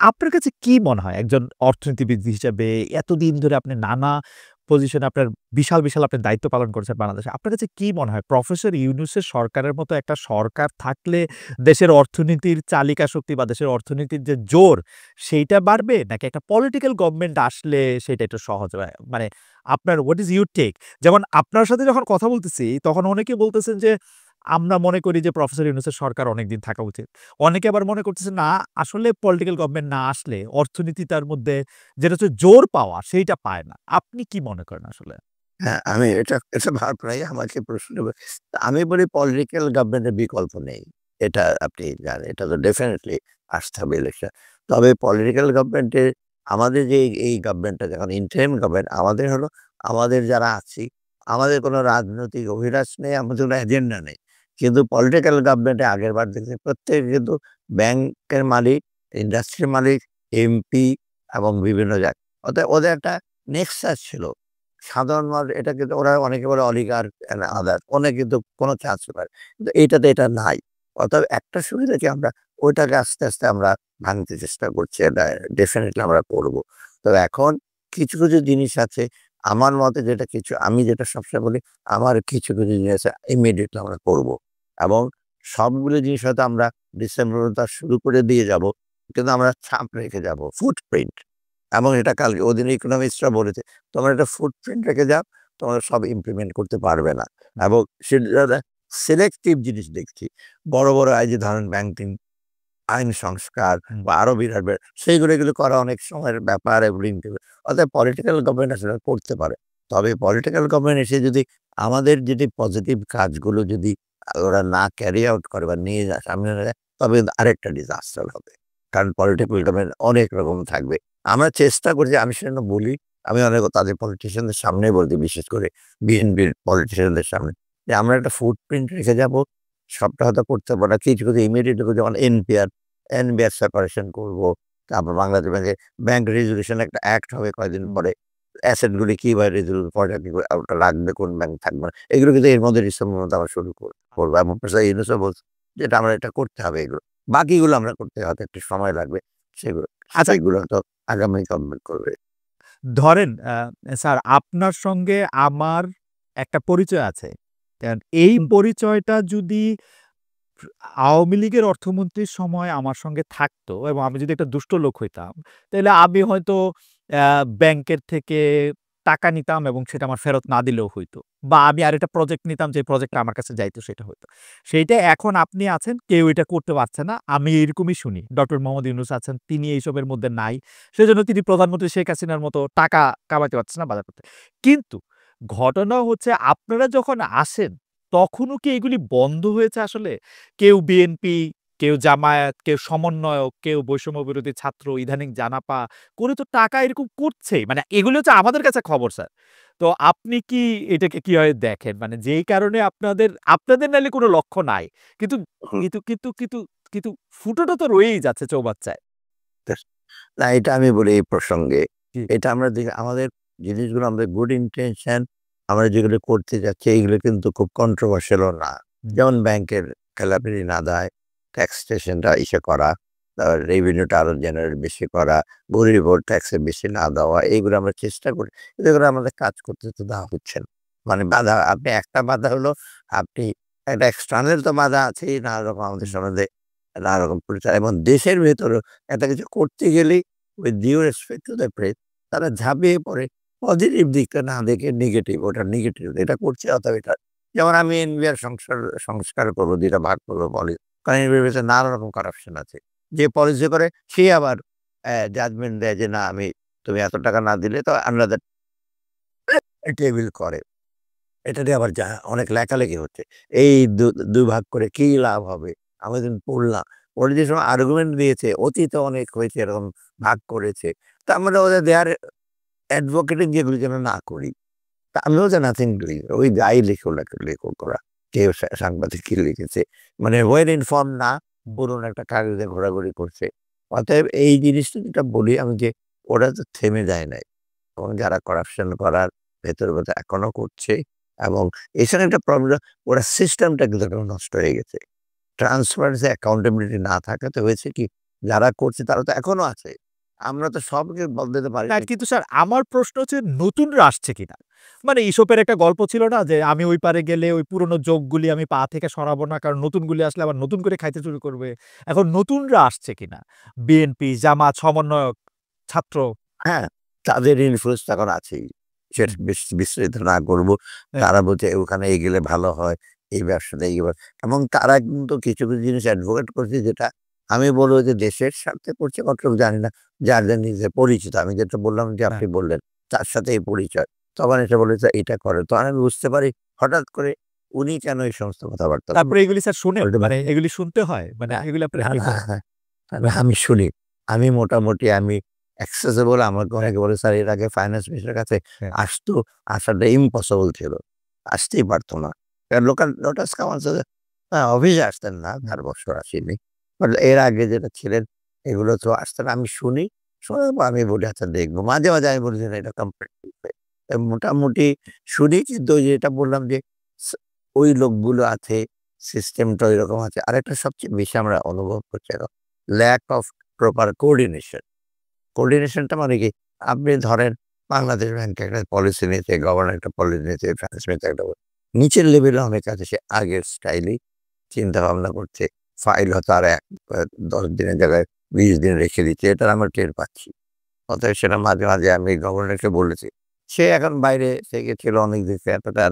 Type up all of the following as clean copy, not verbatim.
আপনার কাছে কি মনে হয় একজন অর্থনীতিবিদ হিসেবে এতদিন ধরে আপনি নানা পজিশনে আপনার বিশাল আপনি দায়িত্ব পালন করেছেন বাংলাদেশে। আপনার কাছে কি মনে হয় প্রফেসর ইউনূসের সরকারের মতো একটা সরকার থাকলে দেশের অর্থনীতির চালিকা শক্তি বা দেশের অর্থনীতির যে জোর সেইটা বাড়বে? নাকি একটা পলিটিক্যাল গভর্নমেন্ট আসলে সেটা একটু সহজ হয়? মানে আপনার হোয়াট ইস ইউর টেক? যেমন আপনার সাথে যখন কথা বলতেছি তখন অনেকে বলতেছেন যে, আমরা মনে করি যে প্রফেসর ইউনূসের সরকার অনেকদিন থাকা উচিত। অনেকে আবার মনে করতেছে না আসলে পলিটিক্যাল গভর্নমেন্ট না আসলে অর্থনীতি তার মধ্যে যেটা হচ্ছে জোর পাওয়া সেইটা পায় না। আপনি কি মনে করেন আসলে? হ্যাঁ, আমি এটা প্রায়ই আমাকে প্রশ্ন করে। আমি বলি পলিটিক্যাল গভর্নমেন্টের বিকল্প নেই। এটা আপনি জানেন। এটা তো ডেফিনিটলি আসতে হবে ইলেকশন। তবে পলিটিক্যাল গভর্নমেন্টের আমাদের যে এই গভর্নমেন্টটা যখন ইন্টারিম গভর্নমেন্ট আমাদের হলো আমাদের যারা আছি, আমাদের কোনো রাজনৈতিক অভিলাষ নেই, আমাদের কোনো এজেন্ডা নেই। কিন্তু পলিটিক্যাল গভর্নমেন্টে আগেরবার দেখছি প্রত্যেকে কিন্তু ব্যাংকের মালিক, ইন্ডাস্ট্রির মালিক, এমপি এবং বিভিন্ন অতএব ওদের একটা নেক্সাস ছিল। সাধারণ মানুষ এটা কিন্তু ওরা অনেকে বলে অলিগার অ্যান্ড আদার অনেকে কিন্তু কোনো চান্স পায়। কিন্তু এইটাতে এটা নাই। অতএব একটা সুবিধা কি আমরা ওইটাকে আস্তে আমরা ভাঙতে চেষ্টা করছি। এটা ডেফিনিটলি আমরা করব। তবে এখন কিছু জিনিস আছে আমার মতে আমি যেটা সবসময় বলি আমার কিছু জিনিস আছে ইমিডিয়েটলি আমরা করব। এবং সবগুলো জিনিস হয়তো আমরা ডিসেম্বর শুরু করে দিয়ে যাব। কিন্তু আমরা ছাপ রেখে যাব, ফুটপ্রিন্ট। এবং এটা কালকে ওদিন ইকোনমিস্টরা বলেছে, তোমরা একটা ফুটপ্রিন্ট রেখে যাও, তোমরা সব ইমপ্লিমেন্ট করতে পারবে না। এবং সেটা সিলেক্টিভ জিনিস দেখছি। বড় এই যে ধরেন ব্যাংকিং আইন সংস্কার হুম। বা আরো বিরাট এগুলো করা অনেক সময়ের ব্যাপার অতএব পলিটিক্যাল গভর্নমেন্ট আসলে করতে পারে। তবে পলিটিক্যাল গভর্নমেন্ট এসে যদি আমাদের যদি পজিটিভ কাজগুলো যদি ওরা না ক্যারি আউট করে বা নিয়ে সামনে না যায়, তবে আরেকটা ডিজাস্টার হবে। কারণ পলিটিক্যাল গভর্নমেন্ট অনেক রকম থাকবে। আমরা চেষ্টা করছি, আমি সেজন্য বলি, আমি অনেক তাদের পলিটিশিয়ানদের সামনেই বলছি, বিশেষ করে বিএনপির পলিটিশিয়ানদের সামনে, যে আমরা একটা ফুটপ্রিন্ট রেখে যাব। সবটা হয়তো করতে পারবো না। কিছু ইমিডিয়েটলি যেমন এনপিআর সেপারেশন করব। তারপর বাংলাদেশ ব্যাংক রেজুলেশন একটা অ্যাক্ট হবে কয়েকদিন হুম। পরে। অ্যাসেট গুলি কিভাবে রেজুলেট করা কি করে ওটা রাখবে, কোন ব্যাংক থাকবে না। এগুলো কিন্তু এর মধ্যে ডিসেম্বর মধ্যে আমরা শুরু করবো। এবং প্রফেসর ইউনূসও বলছে যে আমরা এটা করতে হবে এগুলো। বাকিগুলো আমরা করতে হয়তো একটু সময় লাগবে। সেগুলো আচ্ছা, সেগুলো তো আগামী গভর্নমেন্ট করবে। ধরেন স্যার আপনার সঙ্গে আমার একটা পরিচয় আছে। এই পরিচয়টা যদি আওয়ামী লীগের অর্থমন্ত্রীর সময় আমার সঙ্গে থাকতো এবং আমি যদি একটা দুষ্ট লোক হইতাম, তাইলে আমি হয়তো অ্যা ব্যাংকের থেকে টাকা নিতাম এবং সেটা আমার ফেরত না দিলেও হইতো। বা আমি আরেকটা প্রজেক্ট নিতাম যে প্রজেক্টটা আমার কাছে যাইতো সেটা হইতো। সেইটা এখন আপনি আছেন, কেউ এটা করতে পারছে না। আমি এরকমই শুনি। ডক্টর মোহাম্মদ ইউনুস আছেন, তিনি এইসবের মধ্যে নাই। সেজন্য তিনি প্রধানমন্ত্রী শেখ হাসিনার মতো টাকা কামাইতে পারছেন না বাজার করতে। কিন্তু ঘটনা হচ্ছে আপনারা যখন আসেন, তখনও কি এগুলি বন্ধ হয়েছে আসলে? কেউ বিএনপি, কেউ জামায়াত, কেউ সমন্বয়ক, কেউ বৈষম্য বিরোধী ছাত্র, ইদানিং জানাপা করে তো টাকা এরকম করছেই। মানে এগুলো হচ্ছে আমাদের কাছে খবর স্যার। তো আপনি কি এটাকে কিভাবে দেখেন? মানে যেই কারণে আপনাদের নাইলে কোনো লক্ষ্য নাই। কিন্তু হুম, কিন্তু কিন্তু কিন্তু কিন্তু ফুটোটা তো রয়েই যাচ্ছে চৌবাচ্চায়। না এটা আমি বলি এই প্রসঙ্গে, জি। এটা আমরা দেখি আমাদের জিনিসগুলো আমাদের গুড ইনটেনশন আমরা যেগুলো করতে যাচ্ছি এইগুলো কিন্তু খুব কন্ট্রোভার্সিয়াল ও না। হুম, যেমন ব্যাংকের খেলাপি না দেয়, ট্যাক্স স্টেশনটা করা, তারপর রেভিনিউটা আরো জেনারেট বেশি করা, গরিব ট্যাক্সে বেশি না দেওয়া, এইগুলো আমরা চেষ্টা করি। কিন্তু এগুলো আমাদের কাজ করতে তো দেওয়া হচ্ছে না। মানে বাধা আপনি একটা বাধা হলো আপনি একটা এক্সটার্নাল তো বাধা আছেই নানা রকম আমাদের হুম। সমাজে নানা রকম পরিচয় এবং দেশের ভেতরেও একটা কিছু করতে গেলেই with due respect to the press তারা ঝাঁপিয়ে পড়ে পজিটিভ দিকটা না দেখে নেগেটিভ, ওটা নেগেটিভ এটা করছে অথবা এটা, যেমন আমি এনবিআর সংস্কার করবো, ২ টা ভাগ করবো পলি, কারণ এনবিআর ভেতরে নানা রকম কারাপশন আছে। যে পলিসি করে সে আবার জাজমেন্ট দেয় যে না আমি তুমি এত টাকা না দিলে তো আন্ডার টেবিল করে। এটা নিয়ে আবার অনেক লেখালেখি হচ্ছে। এই ২ ভাগ করে কি লাভ হবে? আমি যেদিন পড়লাম, ওরা যে সময় আর্গুমেন্ট দিয়েছে, অতীতে অনেক হয়েছে এরকম ভাগ করেছে। তার মানে ওদের দে আর অ্যাডভোকেটিং যেগুলো যেন না করি। তা আমিও যে নাথিং ডুইং ওই যাই লেখুক ওরা। কেউ সাংবাদিক কি লিখেছে। মানে ওয়েল ইনফর্ম না, পুরনো একটা কাগজে ঘোরাঘুরি করছে। অতএব এই জিনিসটা যেটা বলি আমি যে ওরা তো থেমে যায় নাই। এবং যারা করাপশন করার ভেতরে এখনো করছে এবং এখানে একটা প্রবলেম, ওরা সিস্টেমটা কিন্তু একদম নষ্ট হয়ে গেছে। ট্রান্সপারেন্সি অ্যাকাউন্টেবিলিটি না থাকাতে হয়েছে কি যারা করছে তারা তো এখনো আছে। আমরা তো সবকে বল দিতে পারি না না। কিন্তু স্যার আমার প্রশ্ন হচ্ছে নতুনরা আসছে কিনা? মানে ইসপের একটা গল্প ছিল না যে আমি ওই পারে গেলে ওই পুরনো জোকগুলি আমি পা থেকে সরাবো না। কারণ নতুনগুলি আসলে আবার নতুন করে খাইতে শুরু করবে। এখন নতুনরা আসছে কিনা? বিএনপি, জামাত, সমন্বয়ক, ছাত্র হ্যাঁ, তাদের ইনফ্লুয়েন্স তো এখন আছেই। সেটা হুম, বিস্তারিত না করব। হ্যাঁ, তারা বলছে ওখানে এগেলে ভালো হয়, এই ব্যবসাটা এগোবে এবং তারা কিন্তু কিছু জিনিস অ্যাডভোকেট করছে যেটা আমি বলব যে দেশের স্বার্থে করছে কতটুকু জানি না। যার নিজে পরিচিত। আমি যেটা বললাম যে হ্যাঁ। আপনি বললেন, তার সাথে এই পরিচয়। তখন এসে বলে যে এটা করে। তখন আমি বুঝতে পারি হঠাৎ করে উনি কেন এই সমস্ত কথাবার্তা তারপরে এগুলি স্যার শোনেন? বলতে মানে পারেন। এগুলি শুনতে হয়? মানে না, এগুলি আপনারা না, কি না, করেন? হ্যাঁ। আমি শুনি। আমি মোটামুটি accessible আমাকে হ্যাঁ, অনেকে বলে, "স্যার এর আগে ফাইন্যান্স মিনিস্টারের কাছে হ্যাঁ। আসতো, আসাটা ইম্পসিবল ছিল। আসতেই পারত না।" কারণ লোকাল লোটাস কাউন্সিলে অফিসে আসতেন না, হুম। ৪ বছর আসেনি। বাট এর আগে যেটা ছিলেন এগুলো তো আসতেন। আমি শুনি, শোনার পর আমি বলি, "আচ্ছা দেখব।" মাঝে, মাঝে আমি বলি যে, "না এটা কমপ্লিটলি ফেক।" মোটামুটি শুনি কিন্তু ওই যেটা বললাম যে স ওই লোকগুলো আছে, সিস্টেমটা ঐরকম আছে। আরেকটা সবচেয়ে বেশি আমরা অনুভব করছি এখন ল্যাক অফ প্রপার কোঅর্ডিনেশন। কোঅর্ডিনেশনটা মানে কি? আপনি ধরেন বাংলাদেশ ব্যাংক একটা পলিসি নিয়েছে, গভর্নর একটা পলিসি নিয়েছে, ফাইন্যান্স মিনিস্টার একটা নিচের লেভেলে অনেক আছে সে আগের স্টাইলেই চিন্তাভাবনা করছে। ফাইল হয়তো আর ১০ দিনের জায়গায় ২০ দিন রেখে দিচ্ছে। এটা আমরা টের পাচ্ছি। অতএব সেটা মাঝে, মাঝে আমি গভর্নরকে বলেছি। সে এখন বাইরে থেকে ছিল অনেক দিন সে এতটা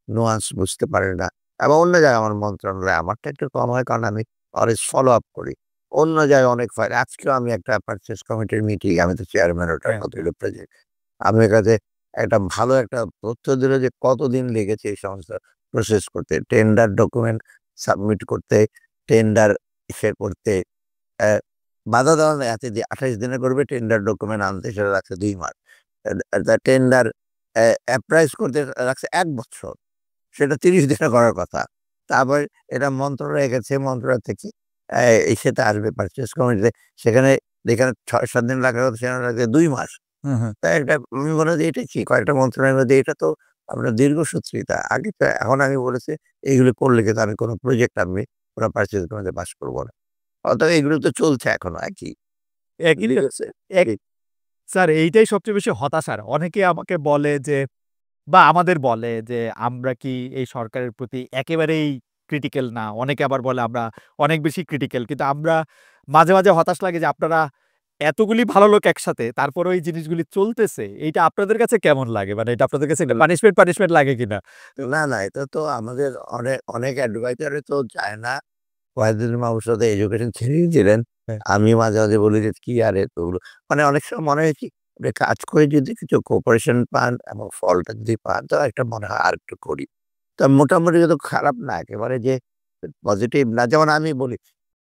নুয়ান্স বুঝতে পারে না। এবং অন্য জায়গায় আমার মন্ত্রণালয়ে আমারটা একটু কম হয় কারণ আমি অলওয়েজ ফলো আপ করি। অন্য জায়গায় অনেক ফাইল আজকেও আমি একটা পারচেজ কমিটির মিটিং আমি তো চেয়ারম্যান ওটার হ্যাঁ, হ্যাঁ। কতগুলো প্রজেক্ট। আমি ওর কাছে একটা ভালো একটা তথ্য দিল যে কতদিন লেগেছে এই সমস্ত প্রসেস করতে। টেন্ডার ডকুমেন্ট সাবমিট করতে, টেন্ডার করতে অ্যা বাধা দেওয়া নাই আছে যে ২৮ দিনে করবে টেন্ডার ডকুমেন্ট আনতে সেটা লাগছে ২ মাস। টেন্ডার অ্যাপ্রাইজ করতে লাগছে ১ বছর। সেটা ৩০ দিনে করার কথা। তারপর এটা মন্ত্রণালয়ে গেছে, মন্ত্রণালয় থেকে সেটা আসবে পারচেজ কমিটিতে। সেখানে যেখানে ৬-৭ দিন লাগার কথা সেখানে লাগছে ২ মাস। হুম, হুম। তাই এটা আমি বললাম যে, "এটা কি?" কয়েকটা মন্ত্রণালয়ের মধ্যে এটা তো আপনার দীর্ঘসূত্রিতা। আগে তো এখন আমি বলেছি, "এগুলো করলে কিন্তু আমি কোন প্রজেক্ট আমি কোন পারচেজ কমিটিতে পাস করব না।" অতএব এগুলো তো চলছে এখনো একই। একই ঠিক তো আছে? এক স্যার এইটাই সবচেয়ে বেশি হতাশার। অনেকে আমাকে বলে যে বা আমাদের বলে যে আমরা কি এই সরকারের প্রতি একেবারেই ক্রিটিক্যাল না। অনেকে আবার বলে আমরা অনেক বেশি ক্রিটিক্যাল। কিন্তু আমরা মাঝে, মাঝে হতাশ লাগে যে আপনারা এতগুলি ভালো লোক একসাথে তারপরেও এই জিনিসগুলি চলতেছে। এইটা আপনাদের কাছে কেমন লাগে? মানে এটা আপনাদের কাছে পানিশমেন্ট লাগে কিনা? না, না এটা তো আমাদের অনেক অ্যাডভাইজার তো চায় না। ওয়াহিদুল মাহমুদ সাথে এডুকেশন ছেড়েই দিলেন। হ্যাঁ, আমি মাঝে, মাঝে বলি যে, "কি আর এতগুলো" মানে অনেক সময় মনে হয় কি যে কাজ করে যদি কিছু কোঅপারেশন পান এবং ফলটা যদি পান তো একটা মনে হয় আরেকটু করি। তো মোটামুটি তো খারাপ না একেবারে যে পজিটিভ না। যেমন আমি বলি